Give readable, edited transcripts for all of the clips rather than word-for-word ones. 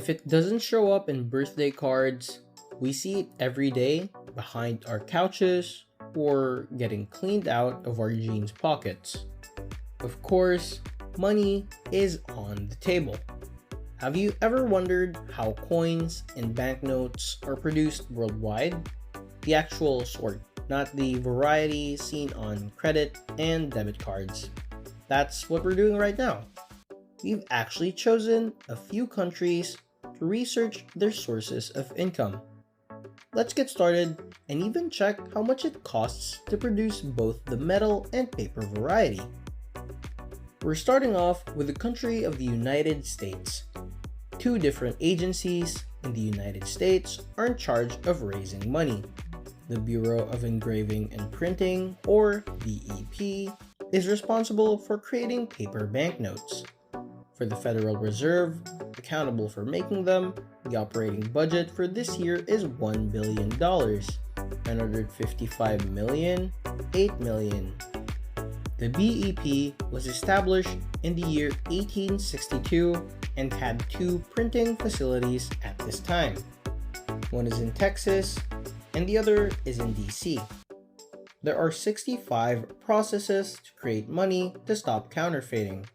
If it doesn't show up in birthday cards, we see it every day behind our couches or getting cleaned out of our jeans pockets. Of course, money is on the table. Have you ever wondered how coins and banknotes are produced worldwide? The actual sort, not the variety seen on credit and debit cards. That's what we're doing right now. We've actually chosen a few countries to research their sources of income. Let's get started and even check how much it costs to produce both the metal and paper variety. We're starting off with the country of the United States. Two different agencies in the United States are in charge of raising money. The Bureau of Engraving and Printing, or BEP, is responsible for creating paper banknotes. For the Federal Reserve, accountable for making them, the operating budget for this year is $1 billion, $955 million, $8 million. The BEP was established in the year 1862 and had two printing facilities at this time. One is in Texas and the other is in DC. There are 65 processes to create money to stop counterfeiting.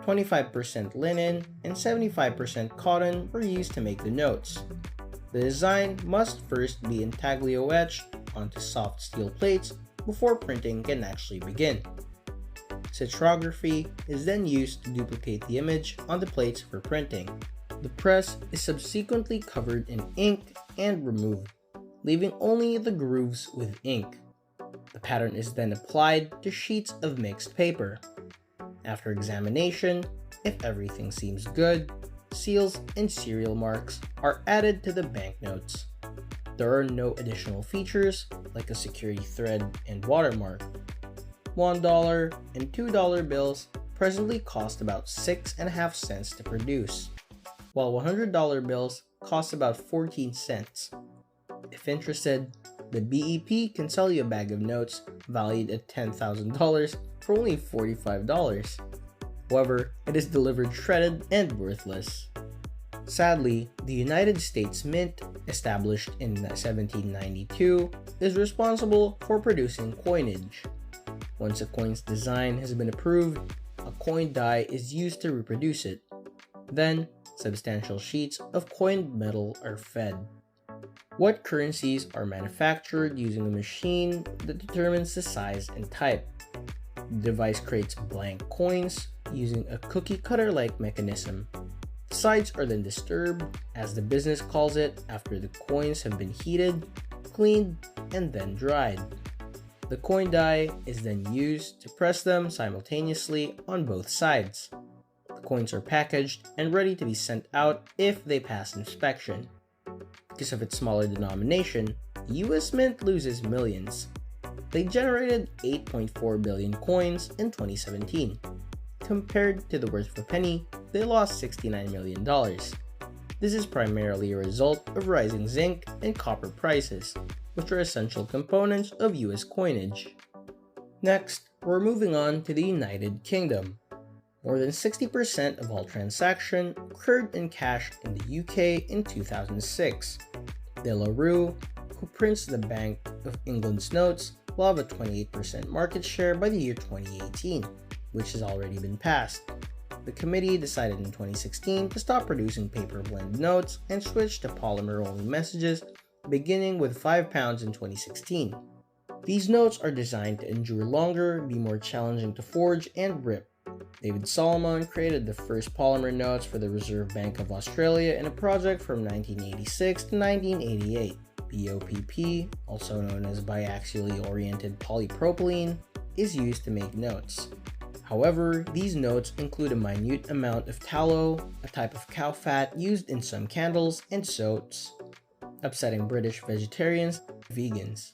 25% linen and 75% cotton were used to make the notes. The design must first be intaglio etched onto soft steel plates before printing can actually begin. Citrography is then used to duplicate the image on the plates for printing. The press is subsequently covered in ink and removed, leaving only the grooves with ink. The pattern is then applied to sheets of mixed paper. After examination, if everything seems good, seals and serial marks are added to the banknotes. There are no additional features like a security thread and watermark. $1 and $2 bills presently cost about 6.5 cents to produce, while $100 bills cost about 14 cents. If interested, the BEP can sell you a bag of notes valued at $10,000 for only $45. However, it is delivered shredded and worthless. Sadly, the United States Mint, established in 1792, is responsible for producing coinage. Once a coin's design has been approved, a coin die is used to reproduce it. Then, substantial sheets of coined metal are fed. What currencies are manufactured using a machine that determines the size and type? The device creates blank coins using a cookie cutter-like mechanism. The sides are then disturbed, as the business calls it, after the coins have been heated, cleaned, and then dried. The coin die is then used to press them simultaneously on both sides. The coins are packaged and ready to be sent out if they pass inspection. Because of its smaller denomination, the US Mint loses millions. They generated 8.4 billion coins in 2017. Compared to the worth of a penny, they lost $69 million. This is primarily a result of rising zinc and copper prices, which are essential components of US coinage. Next, we're moving on to the United Kingdom. More than 60% of all transactions occurred in cash in the UK in 2006. De La Rue, who prints the Bank of England's notes, will have a 28% market share by the year 2018, which has already been passed. The committee decided in 2016 to stop producing paper blend notes and switch to polymer-only messages, beginning with £5 in 2016. These notes are designed to endure longer, be more challenging to forge, and rip. David Solomon created the first polymer notes for the Reserve Bank of Australia in a project from 1986 to 1988. BOPP, also known as biaxially oriented polypropylene, is used to make notes. However, these notes include a minute amount of tallow, a type of cow fat used in some candles and soaps, upsetting British vegetarians and vegans.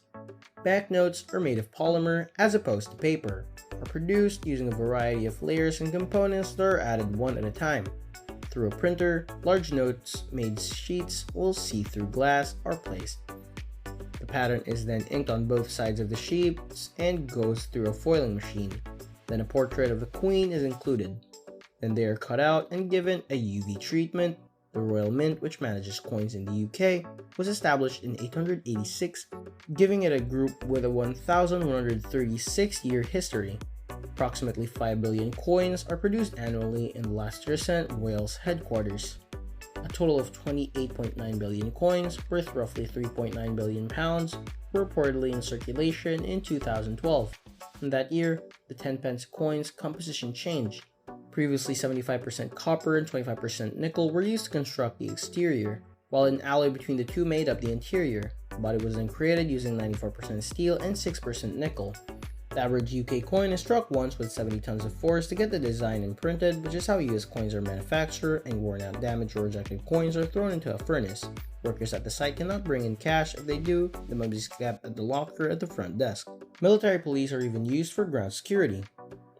Banknotes are made of polymer as opposed to paper, are produced using a variety of layers and components that are added one at a time. Through a printer, large notes made sheets will see through glass are placed. The pattern is then inked on both sides of the sheets and goes through a foiling machine. Then a portrait of the Queen is included. Then they are cut out and given a UV treatment The Royal Mint, which manages coins in the UK, was established in 886, giving it a group with a 1,136-year history. Approximately 5 billion coins are produced annually in the Lastercent, Wales headquarters. A total of 28.9 billion coins, worth roughly £3.9 billion, were reportedly in circulation in 2012. In that year, the 10 pence coin's composition changed. Previously 75% copper and 25% nickel were used to construct the exterior, while an alloy between the two made up the interior. The body was then created using 94% steel and 6% nickel. The average UK coin is struck once with 70 tons of force to get the design imprinted, which is how US coins are manufactured, and worn out, damaged, or rejected coins are thrown into a furnace. Workers at the site cannot bring in cash. If they do, the money is kept at the locker at the front desk. Military police are even used for ground security.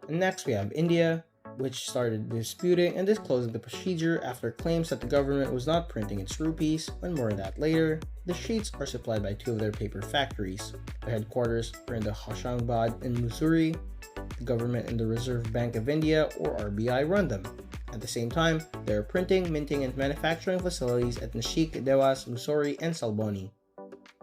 And next we have India, which started disputing and disclosing the procedure after claims that the government was not printing its rupees. And more on that later. The sheets are supplied by two of their paper factories. Their headquarters are in the Hoshangabad and Mussoorie. The government and the Reserve Bank of India, or RBI, run them. At the same time, there are printing, minting, and manufacturing facilities at Nashik, Dewas, Mussoorie, and Salboni.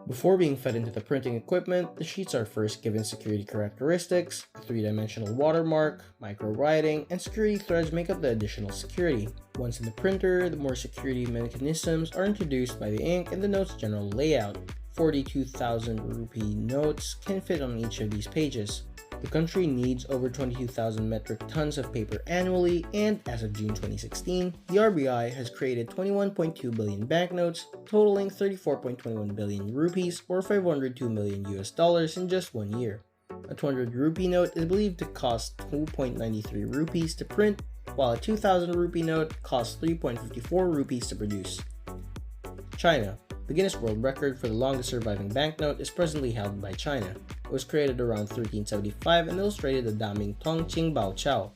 Before being fed into the printing equipment, the sheets are first given security characteristics. A 3-dimensional watermark, micro-writing, and security threads make up the additional security. Once in the printer, the more security mechanisms are introduced by the ink and the note's general layout. 42,000 rupee notes can fit on each of these pages. The country needs over 22,000 metric tons of paper annually, and as of June 2016, the RBI has created 21.2 billion banknotes, totaling 34.21 billion rupees, or $502 million in just 1 year. A 200 rupee note is believed to cost 2.93 rupees to print, while a 2,000 rupee note costs 3.54 rupees to produce. China. The Guinness World Record for the longest surviving banknote is presently held by China. It was created around 1375 and illustrated the Daming Tong Qing Bao Chao.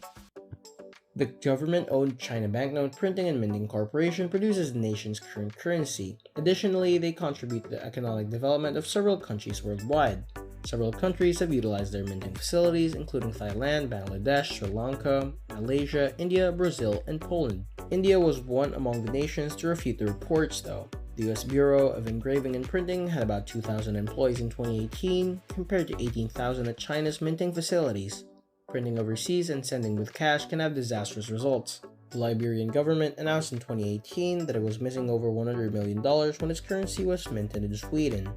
The government-owned China Banknote Printing and Minting Corporation produces the nation's current currency. Additionally, they contribute to the economic development of several countries worldwide. Several countries have utilized their minting facilities, including Thailand, Bangladesh, Sri Lanka, Malaysia, India, Brazil, and Poland. India was one among the nations to refute the reports, though. The US Bureau of Engraving and Printing had about 2,000 employees in 2018, compared to 18,000 at China's minting facilities. Printing overseas and sending with cash can have disastrous results. The Liberian government announced in 2018 that it was missing over $100 million when its currency was minted in Sweden.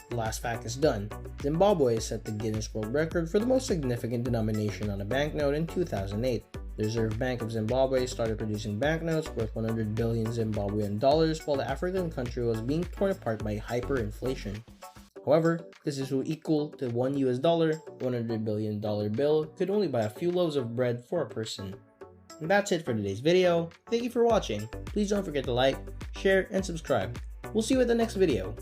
The last fact is done. Zimbabwe set the Guinness World Record for the most significant denomination on a banknote in 2008. The Reserve Bank of Zimbabwe started producing banknotes worth 100 billion Zimbabwean dollars while the African country was being torn apart by hyperinflation. However, this is equal to $1 $100 billion bill could only buy a few loaves of bread for a person. And that's it for today's video. Thank you for watching. Please don't forget to like, share, and subscribe. We'll see you at the next video.